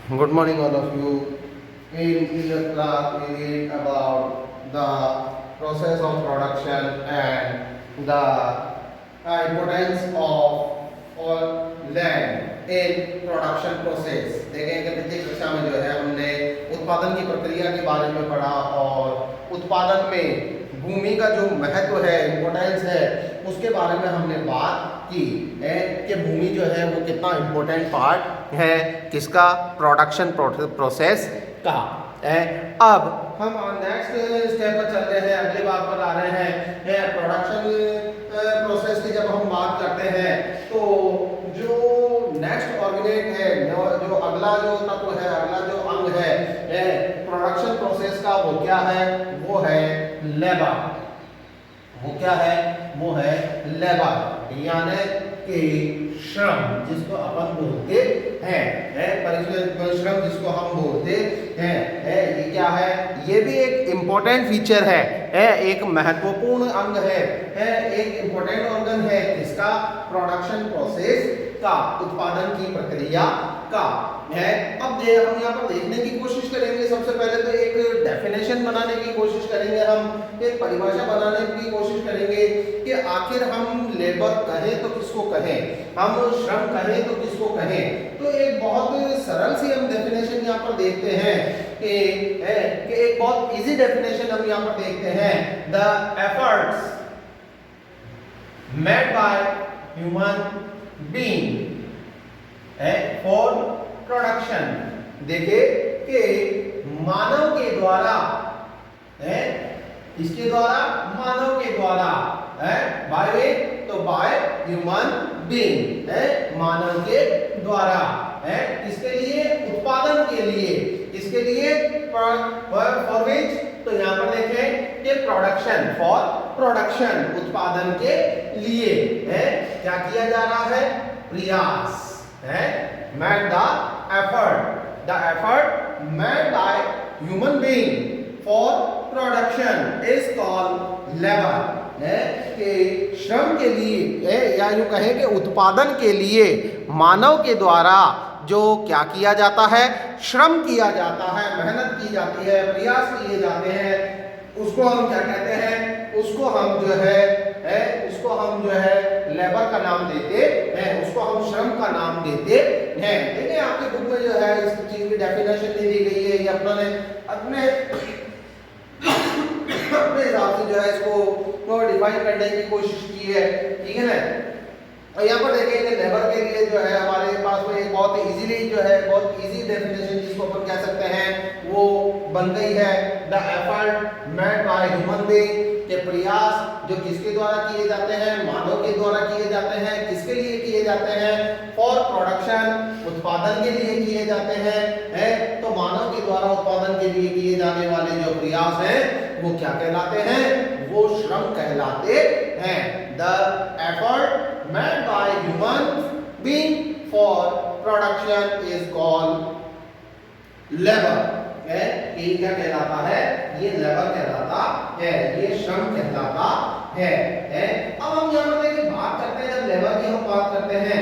Good morning, all of you. In previous class, we read about the process of production and the importance of or land in production process. देखें कि पिछली कक्षा में जो है हमने उत्पादन की प्रक्रिया के बारे में पढ़ा और उत्पादन में भूमि का जो महत्व है, इम्पोर्टेंस है, उसके बारे में हमने बात की है कि भूमि जो है वो कितना इम्पोर्टेंट पार्ट है किसका, प्रोडक्शन प्रोसेस का है। अब हम नेक्स्ट स्टेप पर चल रहे हैं, अगली बात पर आ रहे हैं। प्रोडक्शन प्रोसेस की जब हम बात करते हैं तो जो नेक्स्ट ऑर्गेनेट है, जो अगला जो तत्व है, अगला जो अंग है प्रोडक्शन प्रोसेस का, वो क्या है? वो है लेबर। वो क्या है? वो है लेबर, यानी कि श्रम, जिसको अपन बोलते हैं, परिश्रम जिसको हम बोलते हैं, ये क्या है? ये भी एक इम्पोर्टेंट फीचर है, एक महत्वपूर्ण अंग है, एक इम्पोर्टेंट ऑर्गन है किसका? प्रोडक्शन प्रोसेस का, उत्पादन की प्रक्रिया का है। अब हम यहाँ पर देखने की कोशिश करेंगे। सबसे पहले तो एक डेफिनेशन बनाने की कोशिश करेंगे, हम एक परिभाषा बनाने की कोशिश करेंगे कि आखिर हम लेबर कहें तो किसको कहें, हम श्रम कहें तो किसको कहें। तो एक बहुत सरल सी हम डेफिनेशन यहाँ पर देखते हैं कि एक बहुत इजी डेफिनेशन हम यहाँ पर देखते हैं। The efforts made by human being for production. देखिए कि मानव के द्वारा, इसके द्वारा, मानव के द्वारा, बाय तो बाय ह्यूमन बीइंग, मानव के द्वारा, किसके लिए? उत्पादन के लिए। किसके लिए? फॉर विच, तो यहाँ पर देखें कि प्रोडक्शन, फॉर प्रोडक्शन, उत्पादन के लिए क्या किया जा रहा है? प्रयास made the effort made by human being for production is called labor, कि श्रम के लिए, या यूं कहें कि उत्पादन के लिए मानव के द्वारा जो क्या किया जाता है? श्रम किया जाता है, मेहनत की जाती है, प्रयास किए जाते हैं, उसको हम क्या कहते हैं? उसको हम जो है लेबर का नाम देते हैं, उसको हम श्रम का नाम देते हैं। देखिए आपके बुक में जो है इस चीज की डेफिनेशन दे दी गई है, ये अपने हिसाब से जो है इसको डिफाइन करने की कोशिश की है, ठीक है ना। और यहाँ पर देखिए कि लेबर के लिए जो है हमारे पास में एक बहुत इजीली जो है, बहुत इजी डेफिनेशन जिसको अपन कह सकते हैं वो बन गई है। The effort made by human being, के प्रयास जो किसके द्वारा किए जाते हैं? मानव के द्वारा किए जाते हैं। किसके लिए किए जाते हैं? फॉर प्रोडक्शन, उत्पादन के लिए किए जाते हैं। तो मानव के द्वारा उत्पादन के लिए किए जाने वाले जो प्रयास हैं वो क्या कहलाते हैं? वो श्रम कहलाते हैं। The effort made by human being for production is called labour. ये क्या कहलाता है? ये लेबर कहलाता है, ये श्रम कहलाता है। अब हम यहाँ पर देखिए बात करते हैं, जब लेबर की हम बात करते हैं,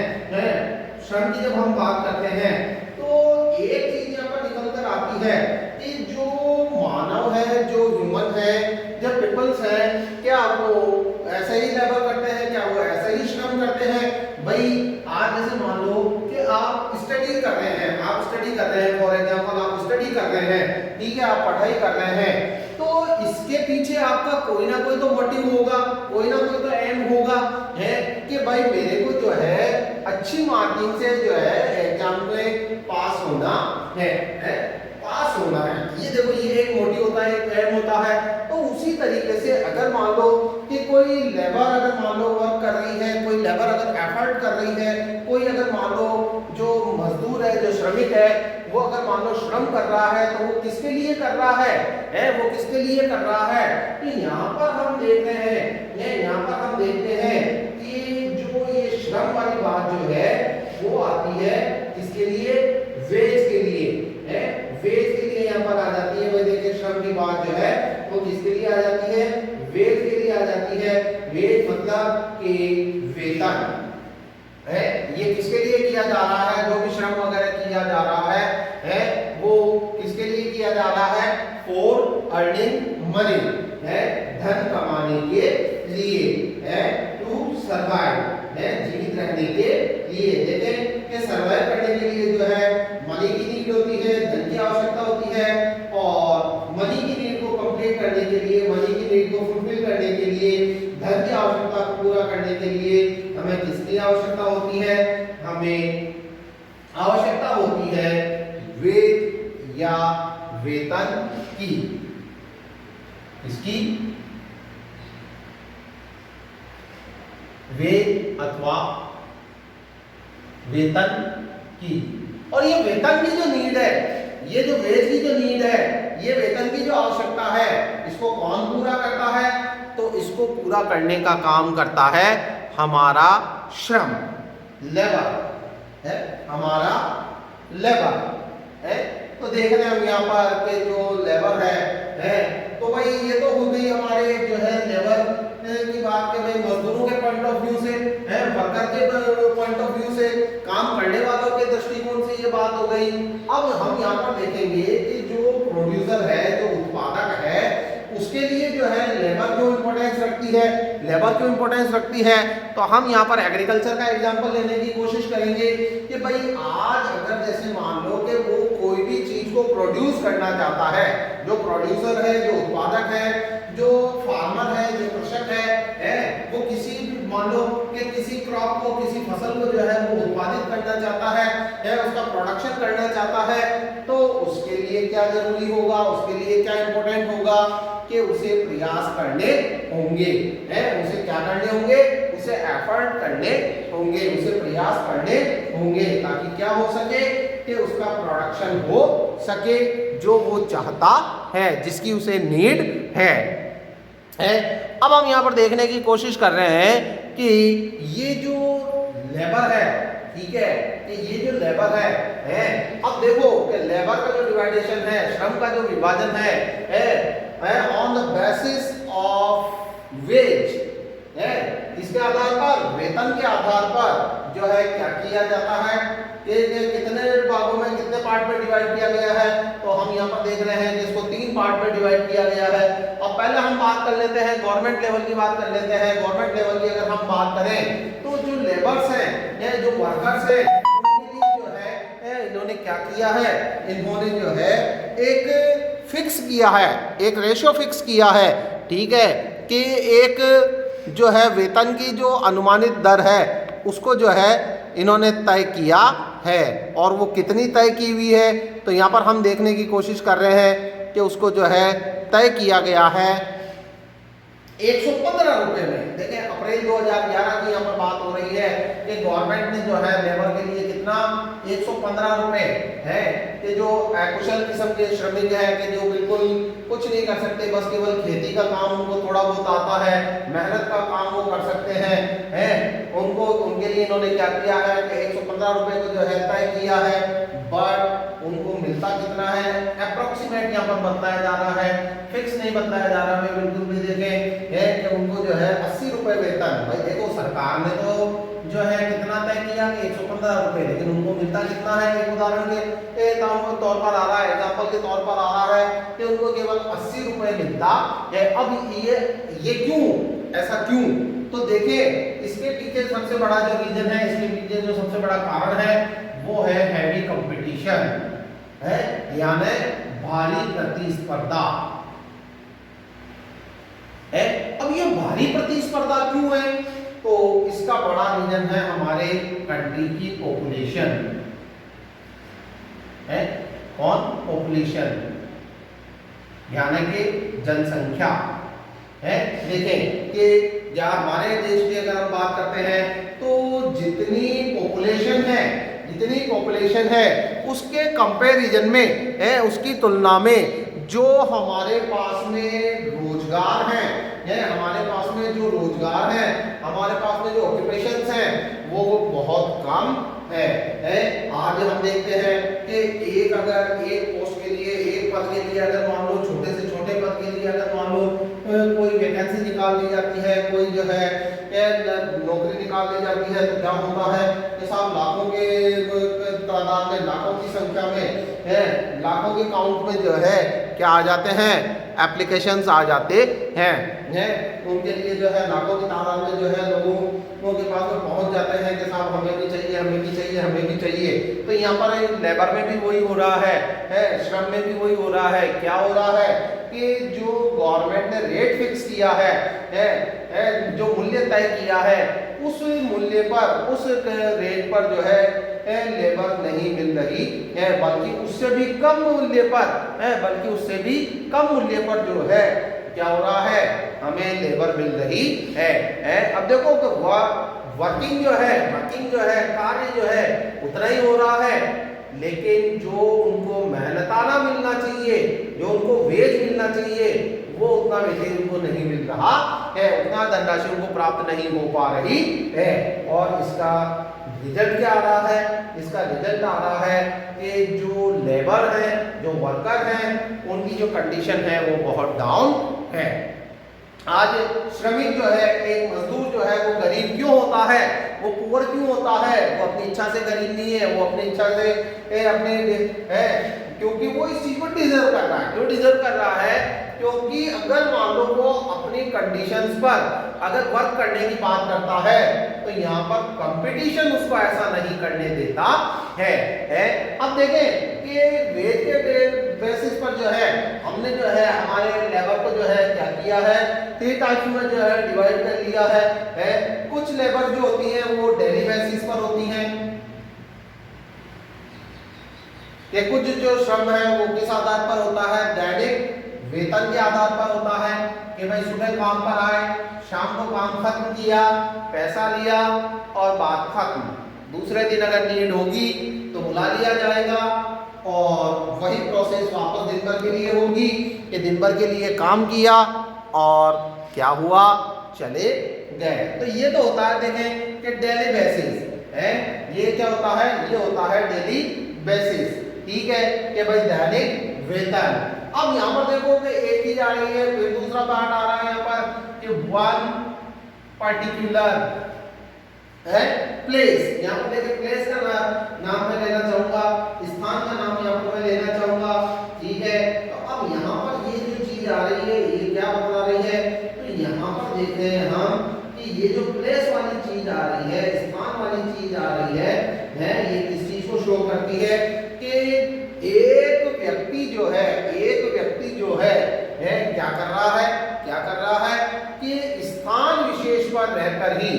श्रम की जब हम बात करते हैं, तो एक चीज यहाँ पर निकल कर आती है कि जो मानव है, जो ह्यूमन है, जो पीपल्स है, क्या वो ऐसे ही लेबर करते हैं? क्या वो ऐसे ही श्रम करते हैं? भाई आज जैसे मान लो कि आप स्टडी कर रहे हैं, फॉर एग्जांपल आप स्टडी कर रहे हैं, ठीक है, आप पढ़ाई कर रहे हैं, तो इसके पीछे आपका कोई ना कोई तो मोटिव होगा, कोई ना कोई तो एम होगा, है कि भाई मेरे को जो है अच्छी मार्किंग से जो है एग्जाम में पास होना है, पास होना है। ये देखो, ये एक मोटिव होता है, एक एम होता है। तो उसी तरीके से अगर मान लो कि कोई लेबर अगर मान लो वर्क कर रही है, कोई लेबर अगर एफर्ट कर रही है, कोई अगर मान लो जो मजदूर है, जो श्रमिक है, वो अगर मान लो श्रम कर रहा है, तो वो किसके लिए कर रहा है? वो किसके लिए कर रहा है? तो यहाँ पर हम देखते हैं कि जो ये श्रम वाली बात जो है वो आती है किसके लिए? वेज के लिए, वेज के लिए यहाँ पर आ जाती है। भाई देखिए श्रम की बात जो है वो किसके लिए आ जाती है? वेज के लिए आ जाती है। वेज मतलब कि वेतन, है, ये किसके लिए किया जा रहा है, जो भी श्रम वगैरह किया जा रहा है वो किसके लिए किया जा रहा है, फॉर अर्निंग मनी, है धन कमाने के लिए, है टू सर्वाइव, है जीवित रहने के लिए। देखें कि सर्वाइव करने के लिए जो है मनी की नीड होती है, धन की आवश्यकता होती है, और मनी की नीड को कंप्लीट करने के लिए, मनी की नीड को फुलफिल करने के लिए, धन की आवश्यकता को पूरा करने के लिए हमें किसकी आवश्यकता होती है, हमें आवश्यकता होती है वेतन या वेतन की। इसकी वेतन अथवा वेतन की। और ये वेतन की जो नीड है, ये जो वेज की जो नीड है, ये वेतन की जो आवश्यकता है, इसको कौन पूरा करता है, तो इसको पूरा करने का काम करता है हमारा श्रम, लेबर, है हमारा लेबर, है। तो देख रहे हैं हम यहाँ पर के जो लेबर है, तो भाई ये तो हो गई हमारे जो है लेबर की बात के, भाई मजदूरों के पॉइंट ऑफ व्यू से, है वर्कर के पॉइंट ऑफ व्यू से, काम करने वालों के दृष्टिकोण से ये बात हो गई। अब हम यहाँ पर देखेंगे कि जो प्रोड्यूसर है, जो उत्पादक है, उसके लिए जो है लेबर क्यों इंपॉर्टेंस रखती है, लेबर क्यों इंपॉर्टेंस रखती है। तो हम यहाँ पर एग्रीकल्चर का एग्जांपल लेने की कोशिश करेंगे कि भाई आज अगर जैसे मान लो कि वो कोई भी चीज को प्रोड्यूस करना चाहता है, जो प्रोड्यूसर है, जो उत्पादक है, जो फार्मर है, जो कृषक है वो किसी मान लो कि किसी क्रॉप को, किसी फसल को जो है वो उत्पादित करना चाहता है उसका प्रोडक्शन करना चाहता है, तो उसके लिए क्या जरूरी होगा, उसके लिए क्या इंपॉर्टेंट होगा कि उसे प्रयास करने होंगे, उसे क्या करने होंगे, उसे एफर्ट करने होंगे, उसे प्रयास करने होंगे, ताकि क्या हो सके कि उसका प्रोडक्शन हो सके जो वो चाहता है, जिसकी उसे नीड है। अब हम यहाँ पर देखने की कोशिश कर रहे हैं कि ये जो लेबर है, ठीक है, कि ये जो लेबर है अब देखो कि लेबर का जो डिवाइडेशन है, श्रम का जो विभाजन है on the basis of ways, है इसके आधार पर, वेतन के आधार पर जो है क्या किया जाता है, कि कितने भागों में, कितने पार्ट में डिवाइड किया गया है। तो हम यहाँ पर देख रहे हैं कि इसको 3 पार्ट में डिवाइड किया गया है। अब पहले हम बात कर लेते हैं गवर्नमेंट लेवल की, बात कर लेते हैं गवर्नमेंट लेवल की। अगर हम बात करें तो जो लेबर्स हैं, जो वर्कर्स हैं, उनके लिए जो है इन्होंने क्या किया है, इन्होंने जो है एक फिक्स किया है, एक रेशो फिक्स किया है, ठीक है, कि एक जो है वेतन की जो अनुमानित दर है उसको जो है इन्होंने तय किया है। और वो कितनी तय की हुई है, तो यहाँ पर हम देखने की कोशिश कर रहे हैं कि उसको जो है तय किया गया है 115 रुपए में। देखें अप्रैल 2011 की यहाँ पर बात हो रही है कि गवर्नमेंट ने जो है लेबर के लिए कितना 115 रुपए है, कि जो अकुशल किस्म के श्रमिक है, कि जो बिल्कुल कुछ नहीं कर सकते, बस केवल खेती का काम उनको थोड़ा बहुत आता है, मेहनत का काम वो कर सकते हैं उनको, उनके लिए इन्होंने क्या किया है कि 115 रुपए को जो है तय किया है। बट उनको मिलता कितना है, अप्रोक्सीमेट यहाँ पर बताया जा रहा है, फिक्स नहीं बताया जा रहा है बिल्कुल भी। देखें है कि उनको जो है 80 रुपए वेतन, भाई देखो सरकार ने तो जो है कितना तय किया कि 115 रुपए, लेकिन उनको मिलता कितना है। एक उदाहरण के तौर पर आ रहा है, एग्जांपल के तौर पर आ रहा है कि उनको केवल 80 रुपए मिलता है। अब ये क्यों, ऐसा क्यों, तो देखिए इसके पीछे सबसे बड़ा जो रीजन है, इसके पीछे जो सबसे बड़ा कारण है वो है हैवी कंपटीशन, है यानी भारी प्रतिस्पर्धा है। अब ये भारी प्रतिस्पर्धा क्यों है, तो इसका बड़ा रीजन है हमारे कंट्री की पॉपुलेशन, है कौन, पॉपुलेशन यानी कि जनसंख्या है। देखें कि या हमारे देश की अगर हम बात करते हैं तो जितनी पॉपुलेशन है उसके कंपैरिजन में है, उसकी तुलना में जो हमारे पास में रोजगार है, हमारे पास में जो रोजगार है, हमारे पास में जो ऑक्यूपेशंस हैं वो बहुत कम है। आज हम देखते हैं कि अगर एक पोस्ट के लिए, एक पद के लिए अगर मान लो, छोटे से छोटे पद के लिए अगर मान लो कोई वैकेंसी निकाल दी जाती है, कोई जो है नौकरी निकाल ली जाती है तो क्या होता है कि साहब लाखों के तादाद में, लाखों की संख्या में है, लाखों के काउंट में जो है क्या आ जाते हैं, एप्लीकेशंस आ जाते हैं उनके लिए जो है लाखों की तादाद में जो है लोगों के पास में पहुंच जाते हैं कि साहब हमें भी चाहिए, हमें भी चाहिए, हमें भी चाहिए। तो यहाँ पर लेबर में भी वही हो रहा है, श्रम में भी वही हो रहा है। क्या हो रहा है कि जो गवर्नमेंट ने रेट फिक्स किया है, जो मूल्य तय किया है, उस मूल्य पर, उस रेट पर जो है लेबर नहीं मिल रही है, बल्कि उससे भी कम मूल्य पर बल्कि उससे भी कम मूल्य पर जो है क्या हो रहा है, हमें लेबर मिल रही है। अब देखो वर्किंग जो है कार्य जो है उतना ही हो रहा है, लेकिन जो उनको मेहनताना मिलना चाहिए, जो उनको वेज मिलना चाहिए, वो उतना वेज उनको नहीं मिल रहा है, उतना धनराशि उनको प्राप्त नहीं हो पा रही है। और इसका रिजल्ट क्या आ रहा है? इसका रिजल्ट आ रहा है कि जो लेबर है, जो वर्कर हैं, उनकी जो कंडीशन है वो बहुत डाउन है। आज श्रमिक जो है, एक मजदूर जो है, वो गरीब क्यों होता है, वो पुअर क्यों होता है? वो अपनी इच्छा से गरीब नहीं है, वो अपनी इच्छा से क्योंकि वो इस चीज को डिजर्व कर रहा है। क्यों डिजर्व कर रहा है? क्योंकि अगर मान लो वो अपनी कंडीशंस पर अगर वर्क करने की बात करता है तो यहाँ पर कंपटीशन उसको ऐसा नहीं करने देता है। अब देखें कि वेज के बेसिस पर जो है हमने जो है हमारे लेबर को जो है क्या किया है, 3 टाइप्स में जो है डिवाइड कर लिया है। कुछ लेबर जो होती है वो डेली बेसिस पर होती हैं, कि कुछ जो श्रम है वो किस आधार पर होता है, दैनिक वेतन के आधार पर होता है, कि भाई सुबह काम पर आए, शाम को काम खत्म किया, पैसा लिया और बात खत्म। दूसरे दिन अगर नीड होगी तो बुला लिया जाएगा और वही प्रोसेस वापस दिन भर के लिए होगी कि दिन भर के लिए काम किया और क्या हुआ, चले गए। तो ये तो होता है देखें कि डेली बेसिस है। ये क्या होता है? ये होता है डेली बेसिस, ठीक है, कि भाई दैनिक वेतन। अब यहाँ पर देखो कि एक चीज आ रही है, फिर दूसरा पार्ट आ रहा है यहाँ पर कि वन पर्टिकुलर है प्लेस। यहाँ पर देखिए प्लेस का नाम मैं लेना चाहूंगा, स्थान का नाम यहाँ पर मैं लेना चाहूंगा, ठीक है। तो अब यहाँ पर ये जो चीज आ रही है ये क्या बता रही है? तो यहाँ पर देखते हैं हम कि ये जो प्लेस वाली चीज आ रही है, स्थान वाली चीज आ रही है, ये किस चीज को शो करती है कि एक व्यक्ति जो है क्या कर रहा है कि स्थान विशेष पर रहकर ही,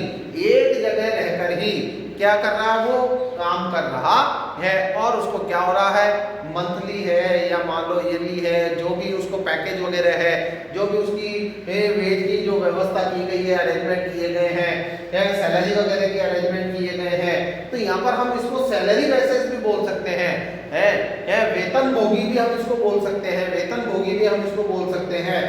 एक जगह रहकर ही क्या कर रहा है, वो काम कर रहा है। और उसको क्या हो रहा है, मंथली है या मान लो ईयरली है, जो भी उसको पैकेज वगैरह है, जो भी उसकी वेज की जो व्यवस्था की गई है, अरेंजमेंट किए गए हैं, या सैलरी वगैरह के अरेंजमेंट किए गए हैं, तो यहाँ पर हम इसको सैलरी बेसिस भी बोल सकते हैं, वेतन भोगी भी हम इसको बोल सकते हैं, वेतन भोगी भी हम इसको बोल सकते हैं।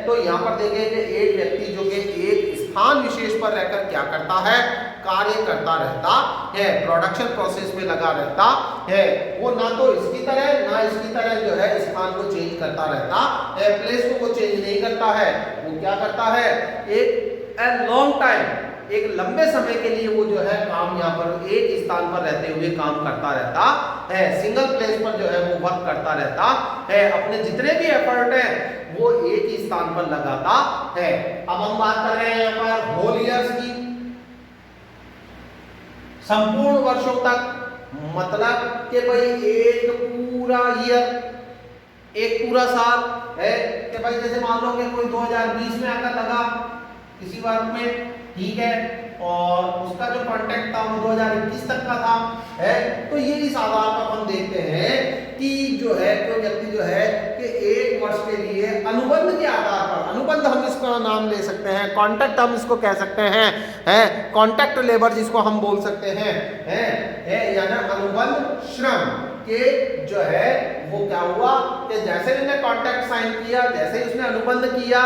तो यहाँ पर देखें कि एक व्यक्ति जो कि एक स्थान विशेष पर रहकर क्या करता है, कार्य करता रहता है, प्रोडक्शन प्रोसेस में लगा रहता है। वो ना तो इसकी तरह जो है स्थान को चेंज करता रहता है, प्लेस को वो चेंज नहीं करता है। वो क्या करता है, एक लॉन्ग टाइम, एक लंबे समय के लिए वो जो है काम यहाँ पर एक स्थान पर रहते हुए काम करता रहता है, सिंगल प्लेस पर जो है वो वर्क करता रहता है, अपने जितने भी एफर्ट है वो एक ही स्थान पर लगाता है। अब हम बात कर रहे हैं यहाँ पर होल ईयर्स की, संपूर्ण वर्षों तक, मतलब कि भाई एक पूरा ईयर, एक पूरा साल है, कि भाई जैसे मान लो कि कोई 2020 में आकर लगा किसी वर्क में, ठीक है, और उसका जो कॉन्ट्रैक्ट था वो 2021 तक का था, तो ये इस आधार पर हम देखते हैं कि जो है कोई व्यक्ति जो है कि एक वर्ष के लिए अनुबंध के आधार पर, अनुबंध हम इसका नाम ले सकते हैं, कॉन्ट्रैक्ट हम इसको कह सकते हैं, कॉन्ट्रैक्ट लेबर जिसको हम बोल सकते हैं, यानी अनुबंध श्रम के जो है वो क्या हुआ कि जैसे उसने कॉन्ट्रैक्ट साइन किया, जैसे उसने अनुबंध किया,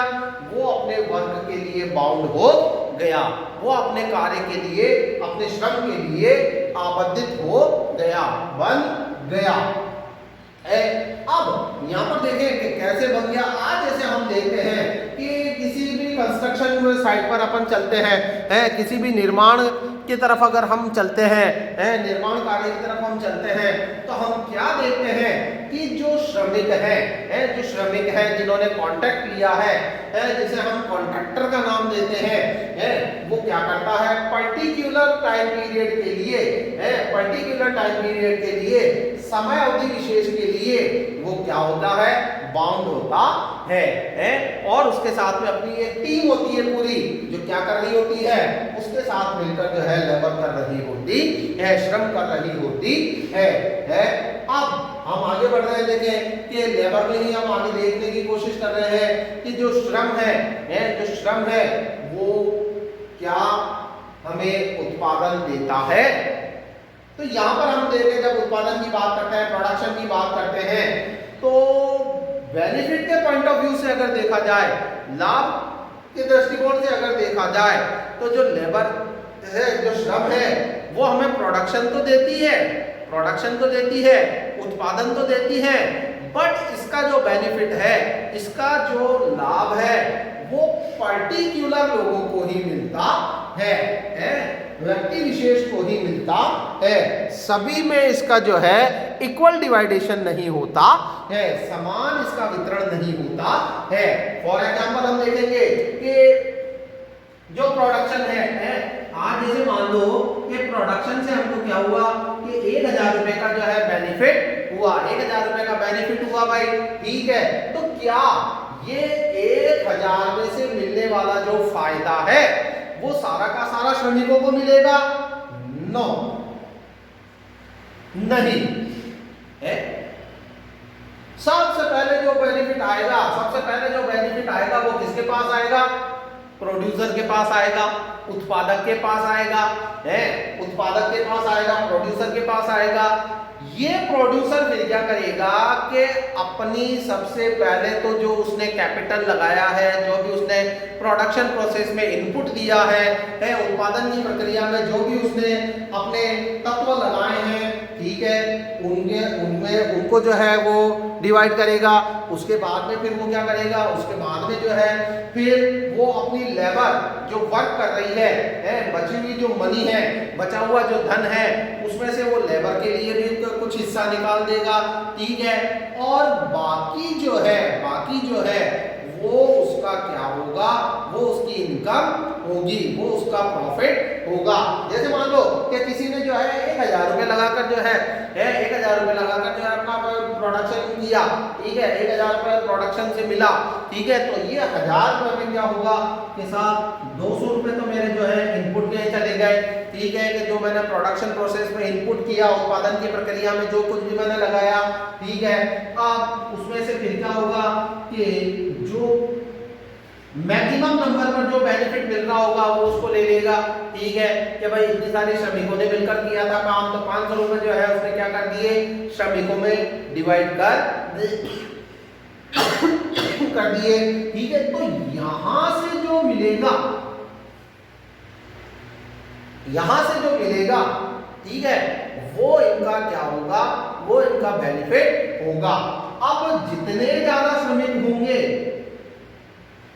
वो अपने वर्क के लिए बाउंड हो गया, वो अपने कार्य के लिए, अपने श्रम के लिए आबद्धित हो गया, बन गया। अब यहाँ पर देखें कि कैसे बन गया। आज जैसे हम देखते हैं कि किसी भी कंस्ट्रक्शन कंस्ट्रक्शन साइट पर अपन चलते हैं, किसी भी निर्माण की तरफ अगर हम चलते हैं, निर्माण कार्य की तरफ हम चलते हैं, तो हम क्या देखते हैं कि जो श्रमिक है जिन्होंने कॉन्ट्रैक्ट लिया है, जिसे हम कॉन्ट्रैक्टर का नाम देते हैं, वो क्या करता है, पर्टिकुलर टाइम पीरियड के लिए समय अवधि विशेष के लिए वो क्या होता है, बाउंड होता है, और उसके साथ में अपनी एक टीम होती है पूरी, जो क्या कर रही होती है, उसके साथ मिलकर जो है लेबर कर रही होती है, श्रम कर रही होती है। अब हम आगे बढ़ रहे हैं, देखें कि लेबर में ही हम आगे देखने की कोशिश कर रहे हैं कि जो श्रम है वो क्या हमें उत्पादन देता है। तो यहाँ पर हम देखें, जब उत्पादन की बात करते हैं, प्रोडक्शन की बात करते हैं, तो बेनिफिट के पॉइंट ऑफ व्यू से अगर देखा जाए, लाभ के दृष्टिकोण से अगर देखा जाए, तो जो लेबर है, जो श्रम है, वो हमें प्रोडक्शन तो देती है, उत्पादन तो देती है, बट इसका जो बेनिफिट है, इसका जो लाभ है, वो पर्टिकुलर लोगों को ही मिलता है, व्यक्ति विशेष को ही मिलता है। सभी में इसका जो है इक्वल डिवाइडेशन नहीं होता है, समान इसका वितरण नहीं होता है। फॉर एग्जाम्पल हम देखेंगे कि जो प्रोडक्शन है, आज जैसे मान लो कि प्रोडक्शन से हमको क्या हुआ कि 1000 रुपए का जो है बेनिफिट हुआ, 1000 रुपए का बेनिफिट हुआ भाई, ठीक है। तो क्या ये 1000 में से मिलने वाला जो फायदा है वो सारा का सारा श्रमिकों को मिलेगा? नो, नहीं है। सबसे पहले जो बेनिफिट आएगा वो किसके पास आएगा? प्रोड्यूसर के पास आएगा, उत्पादक के पास आएगा, प्रोड्यूसर के पास आएगा। ये प्रोड्यूसर फिर क्या करेगा कि अपनी सबसे पहले तो जो उसने कैपिटल लगाया है, जो भी उसने प्रोडक्शन प्रोसेस में इनपुट दिया है, उत्पादन की प्रक्रिया में जो भी उसने अपने तत्व लगाए हैं, ठीक है, उनको जो है वो डिवाइड करेगा। उसके बाद में फिर वो क्या करेगा, उसके बाद में जो है फिर वो अपनी लेबर जो वर्क कर रही है, बची हुई जो मनी है, बचा हुआ जो धन है, उसमें से वो लेबर के लिए भी कुछ हिस्सा निकाल देगा, ठीक है। और बाकी जो है वो उसका क्या होगा, वो उसकी इनकम होगी, वो उसका प्रॉफिट होगा। जैसे मान लो कि किसी ने जो है 1000 रुपए लगाकर जो है 1000 रुपए लगाकर जो है अपना प्रोडक्शन किया, ठीक है, 1000 रुपए प्रोडक्शन से मिला, ठीक है। तो ये 1000 रुपए में क्या होगा के साथ 200 रुपए तो मेरे जो है इनपुट के चले गए, ठीक है, कि जो मैंने प्रोडक्शन प्रोसेस में इनपुट किया, उत्पादन की प्रक्रिया में जो कुछ भी मैंने लगाया, ठीक है। अब उसमें से फिर क्या होगा कि जो मैक्सिमम नंबर पर जो बेनिफिट मिल रहा होगा वो उसको ले लेगा, ठीक है, कि भाई इतने सारे श्रमिकों ने मिलकर किया था काम, तो 500 रुपए जो है उसने क्या कर दिए, श्रमिकों में डिवाइड कर दिए, ठीक है। तो यहां से जो मिलेगा, ठीक है, वो इनका क्या होगा, वो इनका बेनिफिट होगा। अब जितने ज्यादा श्रमिक होंगे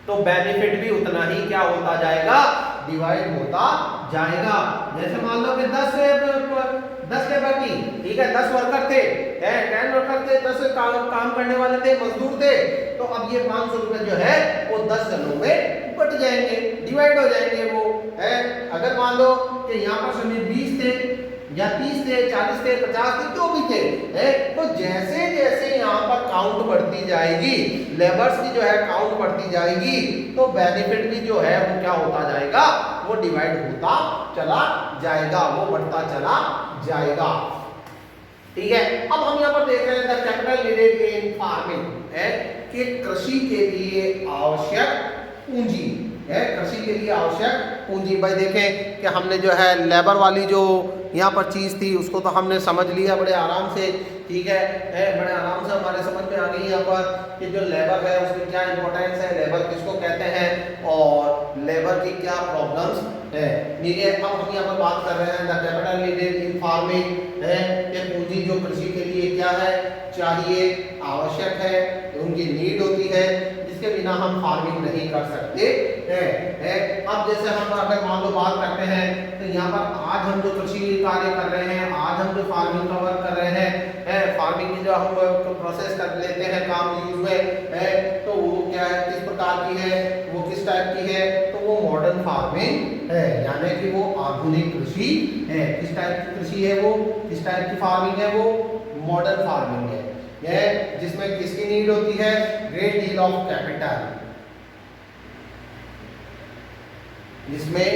तो बेनिफिट भी उतना ही क्या होता जाएगा, डिवाइड होता जाएगा। जैसे मान लो कि 10 लेबर थी, ठीक है, 10 वर्कर थे, 10 वर्कर थे, 10 काम करने वाले थे, मजदूर थे। तो अब ये 500 रुपए जो है वो 10 जनों में बट जाएंगे, डिवाइड हो जाएंगे वो है। अगर मान लो कि यहाँ पर श्रमिक 20 थे या 30 थे, 40 थे, 50 थे, जो भी थे, तो जैसे जैसे यहाँ पर काउंट बढ़ती जाएगी, लेबर्स की जो है काउंट बढ़ती जाएगी, तो बेनिफिट भी जो है वो क्या होता जाएगा, वो डिवाइड होता चला जाएगा, वो बढ़ता चला जाएगा, ठीक है। अब हम यहाँ पर देख रहे हैं the capital needed in farming है कि कृषि के लिए आवश्यक पूंजी है, कृषि के लिए आवश्यक पूंजी। भाई देखें कि हमने जो है लेबर वाली जो यहाँ पर चीज़ थी उसको तो हमने समझ लिया बड़े आराम से, ठीक है, बड़े आराम से हमारे समझ में आ गई यहाँ पर कि जो लेबर है उसकी क्या इंपॉर्टेंस है, लेबर किसको कहते हैं और लेबर की क्या प्रॉब्लम्स है। ठीक है, अब हम यहाँ पर बात कर रहे हैं the capital needed in farming है कि पूंजी जो कृषि के लिए क्या है, चाहिए, आवश्यक है, उनकी नीड होती है, जिसके जिसके बिना हम फार्मिंग नहीं कर सकते हैं। अब जैसे हम अगर मान लो बात करते हैं तो यहाँ पर आज हम जो कृषि कार्य कर रहे हैं, आज हम जो फार्मिंग का वर्क कर रहे हैं, फार्मिंग की जो हम प्रोसेस कर लेते हैं काम यूज में, तो वो क्या है, किस प्रकार की है, वो किस टाइप की है, तो वो मॉडर्न फार्मिंग है, यानी कि वो आधुनिक कृषि है। किस टाइप की कृषि है वो, किस टाइप की फार्मिंग है वो, मॉडर्न फार्मिंग है। यह जिसमें किसकी नीड होती है, ग्रेट डील ऑफ कैपिटल, जिसमें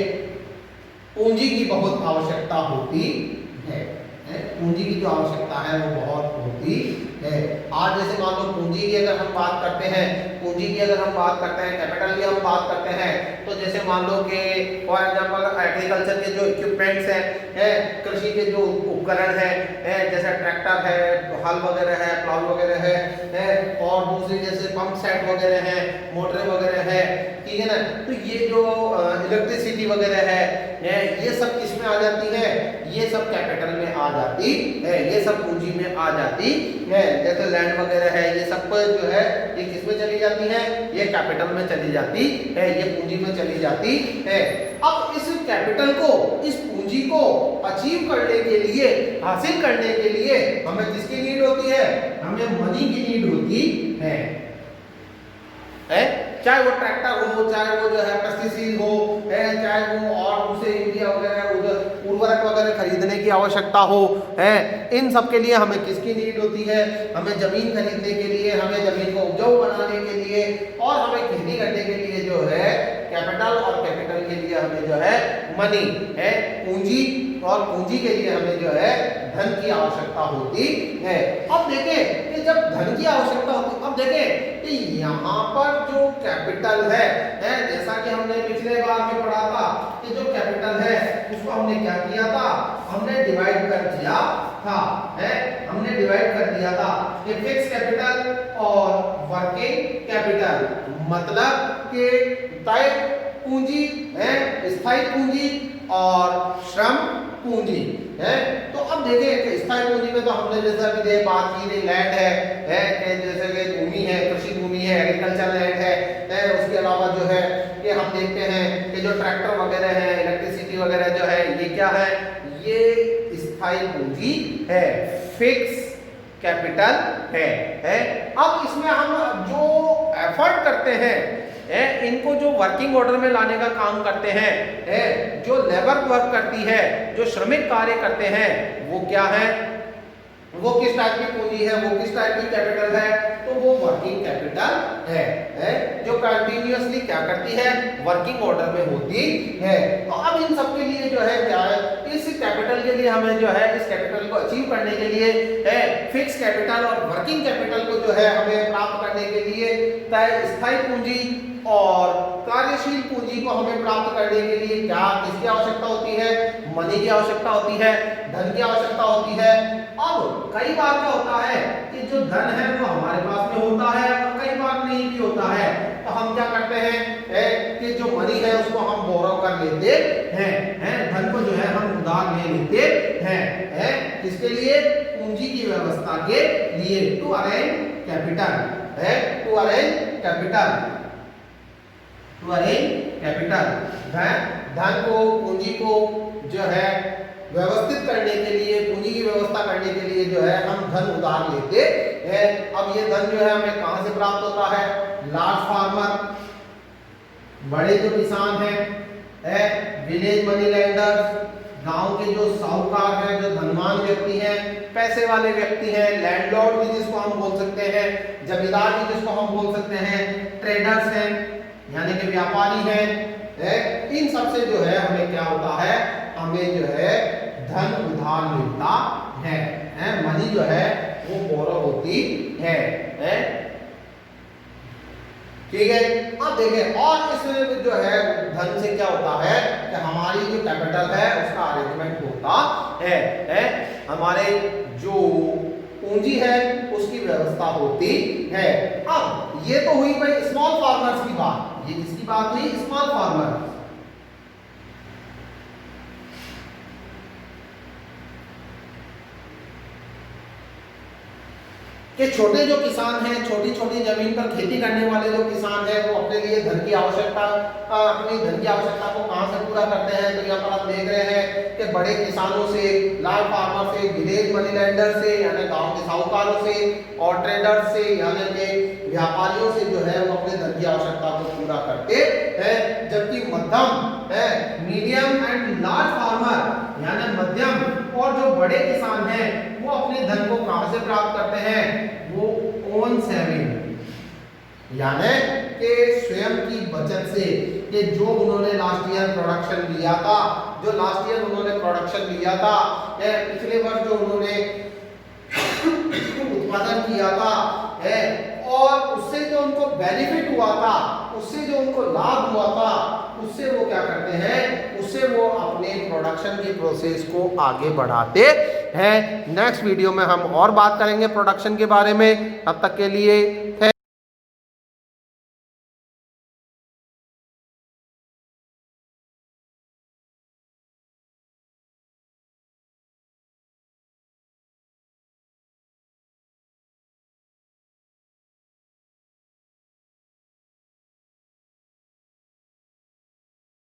पूंजी की बहुत आवश्यकता होती है। पूंजी की जो आवश्यकता है वो बहुत होती है। आज जैसे मान लो पूंजी की अगर हम बात करते हैं, पूंजी की अगर हम बात करते हैं, कैपिटल की हम बात करते हैं, तो जैसे मान लो कि फॉर एग्जांपल एग्रीकल्चर के जो इक्विपमेंट्स हैं, कृषि के जो उपकरण हैं, जैसे ट्रैक्टर है, हल वगैरह है, प्लाउ वगैरह है, और दूसरी जैसे पंप सेट वगैरह है, मोटर वगैरह है, ठीक है ना। तो ये जो इलेक्ट्रिसिटी वगैरह है, ये सब किसमें आ जाती है, ये सब कैपिटल में आ जाती है, ये सब पूंजी में आ जाती है। जैसे लैंड वगैरह है, ये सब जो है ये किसमें चली जाती है, ये कैपिटल में चली जाती है, ये पूंजी में चली जाती है। अब इस कैपिटल को, इस पूंजी को अचीव करने के लिए, हासिल करने के लिए हमें किसकी नीड होती है, हमें मनी की नीड होती है। चाहे वो ट्रैक्टर हो, चाहे वो जो है पेस्टिसाइड हो, चाहे वो और दूसरे यूरिया वगैरह उर्वरक वगैरह खरीदने की आवश्यकता हो, इन सब के लिए हमें किसकी नीड होती है, हमें जमीन खरीदने के लिए, हमें जमीन को उपजाऊ बनाने के लिए, और हमें खेती करने के लिए जो है कैपिटल, और कैपिटल के लिए हमें जो है मनी है, पूंजी, और पूंजी के लिए हमें जो है धन की आवश्यकता होती है। अब देखें कि जब धन की आवश्यकता होती है, अब देखें कि यहाँ पर जो कैपिटल है, जैसा कि हमने पिछले बार में पढ़ा था कि जो कैपिटल है उसको हमने क्या किया था, हमने डिवाइड कर दिया था, हमने डिवाइड कर दिया था कि फिक्स कैपिटल और वर्किंग कैपिटल, मतलब कि तय पूंजी है, स्थायी पूंजी और श्रम पूंजी है। तो अब देखें कि स्थायी पूंजी में तो हमने जैसा अभी बात की थी, लैंड है कि जैसे कि भूमि है, कृषि भूमि है, एग्रीकल्चर लैंड है, उसके अलावा जो है कि हम देखते हैं कि जो ट्रैक्टर वगैरह है, इलेक्ट्रिसिटी वगैरह जो है, ये क्या है, ये स्थायी पूंजी है, फिक्स कैपिटल है। अब इसमें हम जो एफर्ट करते हैं, इनको जो वर्किंग ऑर्डर में लाने का काम करते हैं, जो लेबर वर्क करती है, जो श्रमिक कार्य करते हैं, वो क्या है, वो किस टाइप की पूंजी है, वो किस टाइप की कैपिटल है, तो वो वर्किंग कैपिटल है, जो कंटिन्यूअसली क्या करती है, वर्किंग ऑर्डर में होती है। तो अब इन सब के लिए जो है क्या है, इस कैपिटल के लिए हमें जो है, इस कैपिटल को अचीव करने के लिए फिक्स कैपिटल और वर्किंग कैपिटल को जो है हमें प्राप्त करने के लिए स्थायी पूंजी और कार्यशील पूंजी को हमें प्राप्त करने के लिए क्या, किसकी आवश्यकता होती है, मनी की आवश्यकता होती है, धन की आवश्यकता होती है। अब कई बार क्या होता है कि जो धन है वो हमारे पास में होता है, और कई बार नहीं भी होता है, तो हम क्या करते हैं कि जो मनी है उसको हम बोरो कर लेते हैं, धन को जो है हम उधार ले लेते हैं, किसके लिए, पूंजी की व्यवस्था के लिए, to arrange capital, to arrange capital, to arrange capital, धन को, पूंजी को जो है व्यवस्थित करने के लिए, पूंजी की व्यवस्था करने के लिए जो है हम धन उधार लेते हैं। अब ये धन जो है हमें कहां से प्राप्त होता है, लार्ज फार्मर, बड़े जो किसान हैं, विलेज मनी लैंडर्स, गांव के जो साहूकार हैं, जो धनवान व्यक्ति हैं, पैसे वाले व्यक्ति हैं, लैंडलॉर्ड भी जिसको हम बोल सकते हैं, जमींदार भी जिसको हम बोल सकते हैं, ट्रेडर्स हैं यानी कि व्यापारी हैं, इन सब से जो है हमें क्या होता है, हमें जो है धन उधार मिलता है, मनी जो है वो बोरो होती है, ठीक है। अब देखें, और इसमें जो है धन से क्या होता है कि हमारी जो कैपिटल है उसका अरेंजमेंट होता है, हमारे जो पूंजी है उसकी व्यवस्था होती है। अब ये तो हुई भाई स्मॉल फार्मर्स की बात, ये किसकी बात हुई, स्मॉल फार्मर। कि छोटे जो किसान हैं, छोटी छोटी जमीन पर खेती करने वाले जो किसान हैं, वो अपने लिए धन की आवश्यकता अपनी धन की आवश्यकता को कहाँ से पूरा करते हैं? तो यहाँ पर आप देख रहे हैं कि बड़े किसानों से, लार्ज फार्मर से, विलेज मनी लैंडर से यानी गांव के साहूकारों से, और ट्रेडर से यानी कि व्यापारियों से जो है वो अपने धन की आवश्यकता को पूरा करते हैं। जबकि मध्यम है, मीडियम एंड लार्ज फार्मर यानी मध्यम और जो बड़े किसान हैं वो अपने धन को कहां से प्राप्त करते हैं? वो ओन सेविंग यानी कि स्वयं की बचत से, कि जो उन्होंने लास्ट ईयर प्रोडक्शन लिया था, जो लास्ट ईयर उन्होंने प्रोडक्शन लिया था, पिछले वर्ष जो उन्होंने उत्पादन किया था है, और उससे जो उनको बेनिफिट हुआ था, उससे जो उनको लाभ हुआ था, उससे वो क्या करते हैं? उससे वो अपने प्रोडक्शन की प्रोसेस को आगे बढ़ाते हैं। नेक्स्ट वीडियो में हम और बात करेंगे प्रोडक्शन के बारे में। तब तक के लिए